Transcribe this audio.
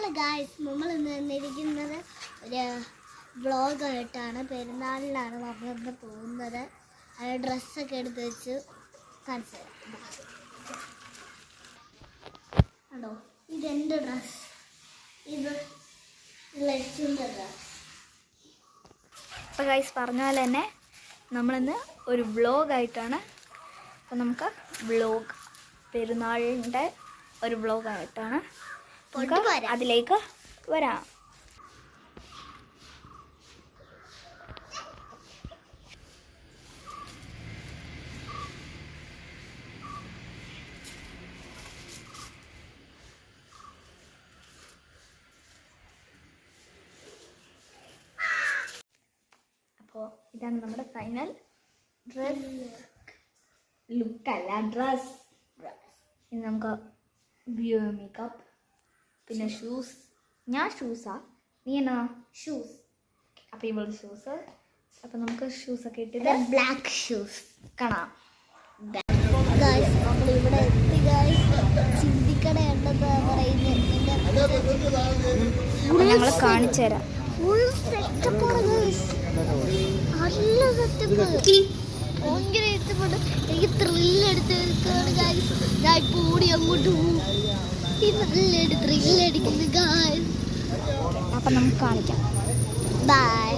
Hello guys, നമ്മൾ ഇന്ന് വന്നിരിക്കുന്നത് ഒരു വ്ളോഗായിട്ടാണ്. പെരുന്നാളിലാണ് നമ്മളിന്ന് പോകുന്നത്. അത് ഡ്രസ്സൊക്കെ എടുത്ത് വെച്ച് കാണിച്ചു തരാം. കണ്ടോ, ഇതെൻ്റെ ഡ്രസ്സ്, ഇത് ലച്ചുൻ്റെ ഡ്രസ്സ്. അപ്പോൾ ഗൈസ് പറഞ്ഞ പോലെ തന്നെ നമ്മളിന്ന് ഒരു വ്ളോഗായിട്ടാണ്. അപ്പോൾ നമുക്ക് വ്ളോഗ് പെരുന്നാളിൻ്റെ ഒരു വ്ളോഗായിട്ടാണ് അതിലേക്ക് വരാം. അപ്പോൾ ഇതാണ് നമ്മുടെ ഫൈനൽ ഡ്രസ് ലുക്കല്ല, ഡ്രസ്. ഇനി നമുക്ക് മേക്കപ്പ്, പിന്നെ ഷൂസ്. ഞാൻ ഷൂസാ, നീ എന്നാ? ഷൂസ്. അപ്പോൾ ഇവളുടെ ഷൂസ്. അപ്പോൾ നമുക്ക് ഷൂസൊക്കെ ഇട്ടിട്ട് ബ്ലാക്ക് ഷൂസ് കാണാം. ഗായ്സ്, നമ്മളിവിടെ എത്തി. ഗായ്സ്, ചിന്തിക്കടയുണ്ടെന്ന് പറയുന്നത് ഞങ്ങൾ കാണിച്ചു തരാം. ഫുൾ സെറ്റപ്പാണ് ഗായ്സ്, നല്ല സെറ്റപ്പ്. ഭയങ്കര ഇഷ്ടപ്പെട്ടു. എനിക്ക് ത്രില്ലടിച്ച് നിൽക്കുകയാണ് ഗായ്സ്. ഞാൻ ഇപ്പോൾ ഓടി അങ്ങോട്ട് പോകും. നല്ലൊരു ത്രില്ലടിക്കുന്നു ഗായ്സ്. അപ്പം നമുക്ക് കാണിക്കാം. ബൈ.